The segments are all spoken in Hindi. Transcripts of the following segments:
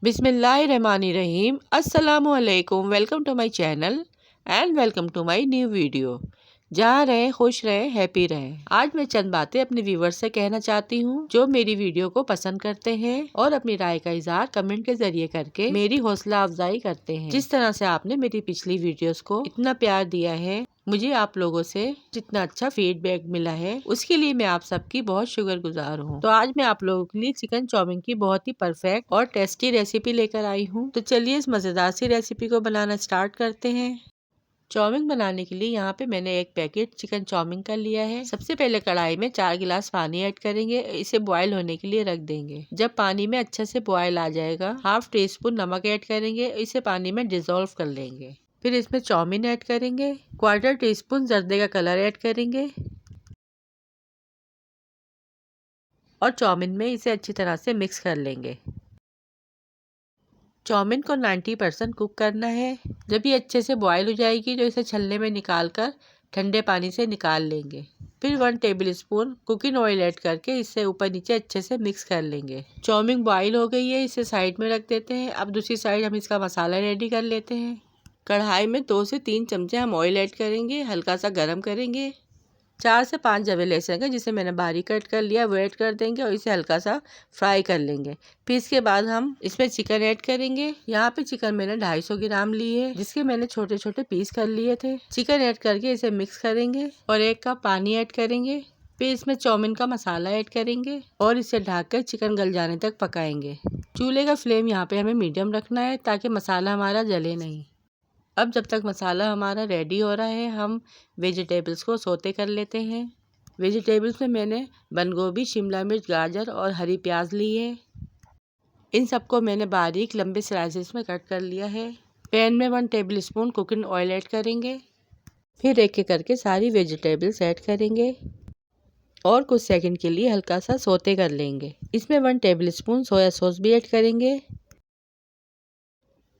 बिस्मिल्लाहिर्रहमानिर्रहीम। अस्सलामुअलैकुम। Welcome to my channel and welcome to my new video. जहाँ रहें खुश रहें, हैप्पी रहें। आज मैं चंद बातें अपने व्यूवर्स से कहना चाहती हूँ जो मेरी वीडियो को पसंद करते हैं और अपनी राय का इजहार कमेंट के जरिए करके मेरी हौसला अफजाई करते हैं। जिस तरह से आपने मेरी पिछली वीडियोस को इतना प्यार दिया है, मुझे आप लोगों से जितना अच्छा फीडबैक मिला है, उसके लिए मैं आप सबकी बहुत शुक्रगुजार हूँ। तो आज मैं आप लोगों के लिए चिकन चाउमीन की बहुत ही परफेक्ट और टेस्टी रेसिपी लेकर आई हूँ। तो चलिए इस मजेदार सी रेसिपी को बनाना स्टार्ट करते हैं। चाउमीन बनाने के लिए यहाँ पे मैंने एक पैकेट चिकन चाउमीन का लिया है। सबसे पहले कढ़ाई में 4 गिलास पानी ऐड करेंगे। इसे बॉईल होने के लिए रख देंगे। जब पानी में अच्छे से बॉईल आ जाएगा, हाफ टी स्पून नमक ऐड करेंगे। इसे पानी में डिजोल्व कर लेंगे। फिर इसमें चाउमीन ऐड करेंगे। क्वार्टर टी स्पून जर्दे का कलर ऐड करेंगे और चाउमीन में इसे अच्छी तरह से मिक्स कर लेंगे। चाउमीन को 90% कुक करना है। जब ये अच्छे से बॉईल हो जाएगी तो इसे छलने में निकाल कर ठंडे पानी से निकाल लेंगे। फिर 1 table spoon cooking oil add करके इसे ऊपर नीचे अच्छे से मिक्स कर लेंगे। चाउमीन बॉईल हो गई है, इसे साइड में रख देते हैं। अब दूसरी साइड हम इसका मसाला रेडी कर लेते हैं। कढ़ाई में 2 से 3 चमचे हम ऑयल ऐड करेंगे। हल्का सा गरम करेंगे। 4 से 5 जवे लहसुन का जिसे मैंने बारीक कट कर लिया वो ऐड कर देंगे और इसे हल्का सा फ्राई कर लेंगे। फिर इसके बाद हम इसमें चिकन ऐड करेंगे। यहाँ पे चिकन मैंने 250 ग्राम ली है, जिसके मैंने छोटे छोटे पीस कर लिए थे। चिकन ऐड करके इसे मिक्स करेंगे और 1 कप पानी ऐड करेंगे। फिर इसमें चाउमीन का मसाला ऐड करेंगे और इसे ढककर चिकन गल जाने तक पकाएंगे। चूल्हे का फ्लेम यहाँ पे हमें मीडियम रखना है ताकि मसाला हमारा जले नहीं। अब जब तक मसाला हमारा रेडी हो रहा है, हम वेजिटेबल्स को सौते कर लेते हैं। वेजिटेबल्स में मैंने बंद गोभी, शिमला मिर्च, गाजर और हरी प्याज ली है। इन सबको मैंने बारीक लंबे स्लाइसेस में कट कर लिया है। पैन में 1 table spoon cooking oil add करेंगे। फिर एक एक करके सारी वेजिटेबल्स ऐड करेंगे और कुछ सेकंड के लिए हल्का सा सौते कर लेंगे। इसमें 1 टेबल स्पून सोया सॉस भी ऐड करेंगे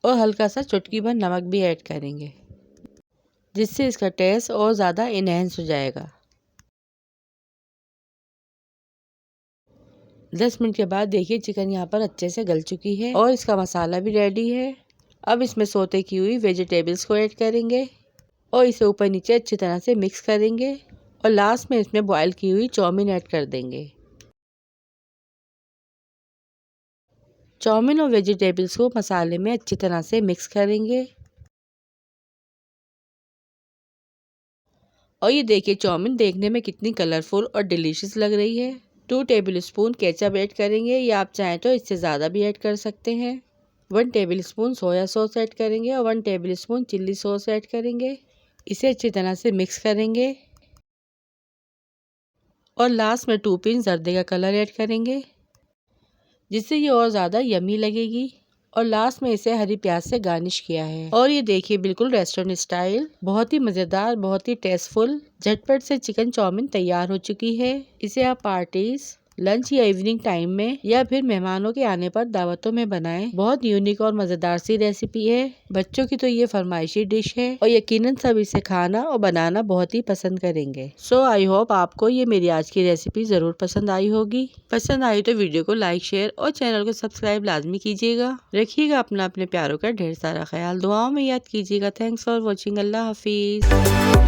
और हल्का सा चुटकी भर नमक भी ऐड करेंगे, जिससे इसका टेस्ट और ज़्यादा इनहेंस हो जाएगा। 10 मिनट के बाद देखिए चिकन यहाँ पर अच्छे से गल चुकी है और इसका मसाला भी रेडी है। अब इसमें सौते की हुई वेजिटेबल्स को ऐड करेंगे और इसे ऊपर नीचे अच्छी तरह से मिक्स करेंगे और लास्ट में इसमें बॉईल की हुई चाउमीन ऐड कर देंगे। चाउमीन और वेजिटेबल्स को मसाले में अच्छी तरह से मिक्स करेंगे और ये देखिए चाउमीन देखने में कितनी कलरफुल और डिलीशियस लग रही है। 2 टेबल स्पून केचप ऐड करेंगे, या आप चाहें तो इससे ज़्यादा भी ऐड कर सकते हैं। 1 table spoon soya sauce add करेंगे और 1 table spoon chilli sauce add करेंगे। इसे अच्छी तरह से मिक्स करेंगे और लास्ट में 2 पिंच जर्दे का कलर ऐड करेंगे, जिससे ये और ज़्यादा यम्मी लगेगी। और लास्ट में इसे हरी प्याज से गार्निश किया है। और ये देखिए बिल्कुल रेस्टोरेंट स्टाइल, बहुत ही मज़ेदार, बहुत ही टेस्टफुल झटपट से चिकन चाउमीन तैयार हो चुकी है। इसे आप पार्टीज, लंच या इवनिंग टाइम में या फिर मेहमानों के आने पर दावतों में बनाएं। बहुत यूनिक और मज़ेदार सी रेसिपी है। बच्चों की तो ये फरमाइशी डिश है और यकीनन सब इसे खाना और बनाना बहुत ही पसंद करेंगे। सो आई होप आपको ये मेरी आज की रेसिपी ज़रूर पसंद आई होगी। पसंद आई तो वीडियो को लाइक, शेयर और चैनल को सब्सक्राइब लाजमी कीजिएगा। रखिएगा अपना अपने प्यारों का ढेर सारा ख्याल। दुआओं में याद कीजिएगा। Thanks for watching. अल्लाह हाफिज़।